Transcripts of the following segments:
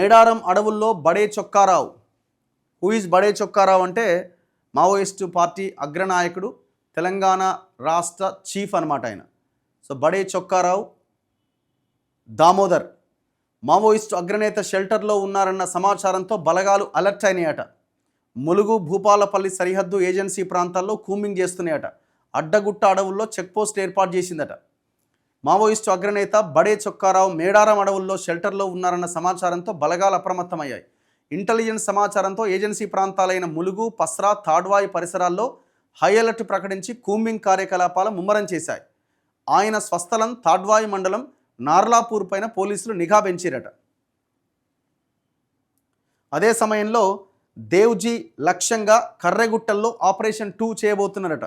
మేడారం అడవుల్లో బడే Chokka Rao. Who is బడే చొక్కారావు అంటే మావోయిస్టు పార్టీ అగ్రనాయకుడు, తెలంగాణ రాష్ట్ర చీఫ్ అనమాట ఆయన. సో బడే చొక్కారావు దామోదర్ మావోయిస్టు అగ్రనేత షెల్టర్లో ఉన్నారన్న సమాచారంతో బలగాలు అలర్ట్ అయినాయట. ములుగు భూపాలపల్లి సరిహద్దు ఏజెన్సీ ప్రాంతాల్లో కూంబింగ్ చేస్తున్నాయట. అడ్డగుట్ట అడవుల్లో చెక్పోస్ట్ ఏర్పాటు చేసిందట. మావోయిస్టు అగ్రనేత బడే చొక్కారావు మేడారం అడవుల్లో షెల్టర్లో ఉన్నారన్న సమాచారంతో బలగాలు అప్రమత్తమయ్యాయి. ఇంటెలిజెన్స్ సమాచారంతో ఏజెన్సీ ప్రాంతాలైన ములుగు, పస్రా, తాడ్వాయి పరిసరాల్లో హై అలర్ట్ ప్రకటించి కూంబింగ్ కార్యకలాపాలు ముమ్మరం చేశాయి. ఆయన స్వస్థలం తాడ్వాయి మండలం నార్లాపూర్ పైన పోలీసులు నిఘా పెంచారట. అదే సమయంలో దేవ్జీ లక్ష్యంగా కర్రెగుట్టల్లో ఆపరేషన్ 2 చేయబోతున్నారట.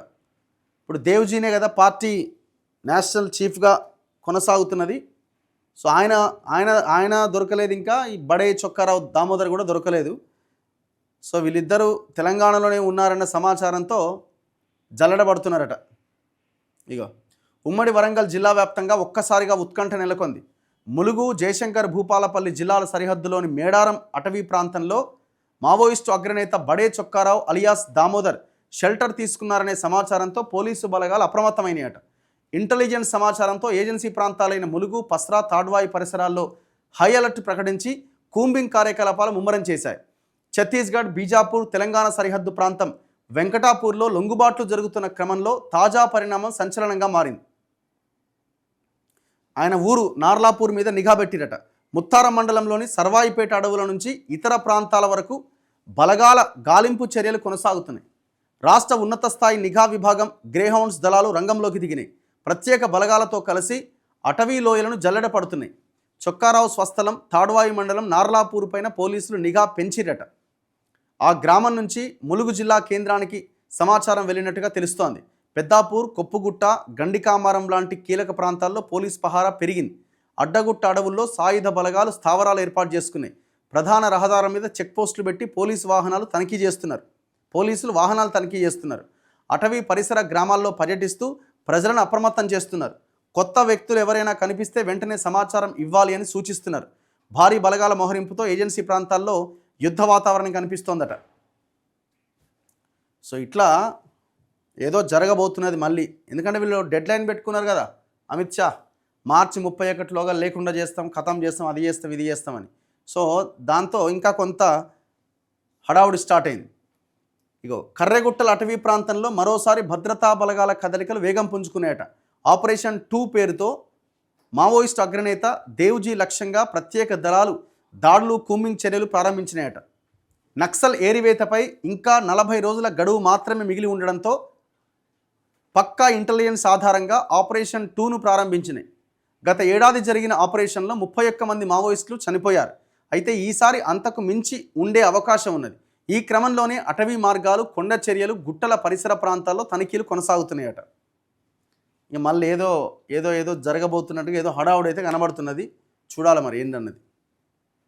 ఇప్పుడు దేవ్జీనే కదా పార్టీ నేషనల్ చీఫ్గా కొనసాగుతున్నది. సో ఆయన దొరకలేదు, ఇంకా ఈ బడే చొక్కారావు దామోదర్ కూడా దొరకలేదు. సో వీళ్ళిద్దరూ తెలంగాణలోనే ఉన్నారన్న సమాచారంతో జల్లడబడుతున్నారట. ఇగో ఉమ్మడి వరంగల్ జిల్లా వ్యాప్తంగా ఒక్కసారిగా ఉత్కంఠ నెలకొంది. ములుగు, జయశంకర్, భూపాలపల్లి జిల్లాల సరిహద్దులోని మేడారం అటవీ ప్రాంతంలో మావోయిస్టు అగ్రనేత బడే చొక్కారావు అలియాస్ దామోదర్ షెల్టర్ తీసుకున్నారనే సమాచారంతో పోలీసు బలగాలు అప్రమత్తమైనయట. ఇంటెలిజెన్స్ సమాచారంతో ఏజెన్సీ ప్రాంతాలైన ములుగు, పస్రా, తాడ్వాయి పరిసరాల్లో హై అలర్ట్ ప్రకటించి కూంబింగ్ కార్యకలాపాలు ముమ్మరం చేశాయి. ఛత్తీస్గఢ్, బీజాపూర్, తెలంగాణ సరిహద్దు ప్రాంతం వెంకటాపూర్లో లొంగుబాట్లు జరుగుతున్న క్రమంలో తాజా పరిణామం సంచలనంగా మారింది. ఆయన ఊరు నార్లాపూర్ మీద నిఘా పెట్టిరట. ముత్తారం మండలంలోని సర్వాయిపేట అడవుల నుంచి ఇతర ప్రాంతాల వరకు బలగాల గాలింపు చర్యలు కొనసాగుతున్నాయి. రాష్ట్ర ఉన్నత స్థాయి నిఘా విభాగం, గ్రేహౌండ్స్ దళాలు రంగంలోకి దిగినాయి. ప్రత్యేక బలగాలతో కలిసి అటవీ లోయలను జల్లెడ పడుతున్నాయి. చొక్కారావు స్వస్థలం తాడ్వాయి మండలం నార్లాపూర్ పైన పోలీసులు నిఘా పెంచిరట. ఆ గ్రామం నుంచి ములుగు జిల్లా కేంద్రానికి సమాచారం వెళ్ళినట్టుగా తెలుస్తోంది. పెద్దాపూర్, కొప్పుగుట్ట, గండికామారం లాంటి కీలక ప్రాంతాల్లో పోలీస్ పహారా పెరిగింది. అడ్డగుట్ట అడవుల్లో సాయుధ బలగాలు స్థావరాలు ఏర్పాటు చేసుకున్నాయి. ప్రధాన రహదారుల మీద చెక్పోస్టులు పెట్టి పోలీసు వాహనాలు తనిఖీ చేస్తున్నారు. అటవీ పరిసర గ్రామాల్లో పర్యటిస్తూ ప్రజలను అప్రమత్తం చేస్తున్నారు. కొత్త వ్యక్తులు ఎవరైనా కనిపిస్తే వెంటనే సమాచారం ఇవ్వాలి అని సూచిస్తున్నారు. భారీ బలగాల మోహరింపుతో ఏజెన్సీ ప్రాంతాల్లో యుద్ధ వాతావరణం కనిపిస్తోందట. సో ఇట్లా ఏదో జరగబోతున్నది మళ్ళీ. ఎందుకంటే వీళ్ళు డెడ్ లైన్ పెట్టుకున్నారు కదా అమిత్ షా, మార్చి 31లోగా లేకుండా చేస్తాం, ఖతం చేస్తాం, అది చేస్తాం, ఇది చేస్తామని. సో దాంతో ఇంకా కొంత హడావుడి స్టార్ట్ అయింది. ఇగో కర్రెగుట్టల అటవీ ప్రాంతంలో మరోసారి భద్రతా బలగాల కదలికలు వేగం పుంజుకున్నాయట. ఆపరేషన్ 2 పేరుతో మావోయిస్టు అగ్రనేత దేవ్జీ లక్ష్యంగా ప్రత్యేక దళాలు దాడులు, కూంబింగ్ చర్యలు ప్రారంభించినాయట. నక్సల్ ఏరివేతపై ఇంకా 40 రోజుల గడువు మాత్రమే మిగిలి ఉండడంతో పక్కా ఇంటెలిజెన్స్ ఆధారంగా ఆపరేషన్ 2ను ప్రారంభించినాయి. గత ఏడాది జరిగిన ఆపరేషన్లో 31 మంది మావోయిస్టులు చనిపోయారు. అయితే ఈసారి అంతకు మించి ఉండే అవకాశం ఉన్నది. ఈ క్రమంలోనే అటవీ మార్గాలు, కొండ చర్యలు, గుట్టల పరిసర ప్రాంతాల్లో తనిఖీలు కొనసాగుతున్నాయట. ఇక మళ్ళీ ఏదో జరగబోతున్నట్టుగా ఏదో హడావుడైతే కనబడుతున్నది. చూడాలి మరి ఏంటన్నది.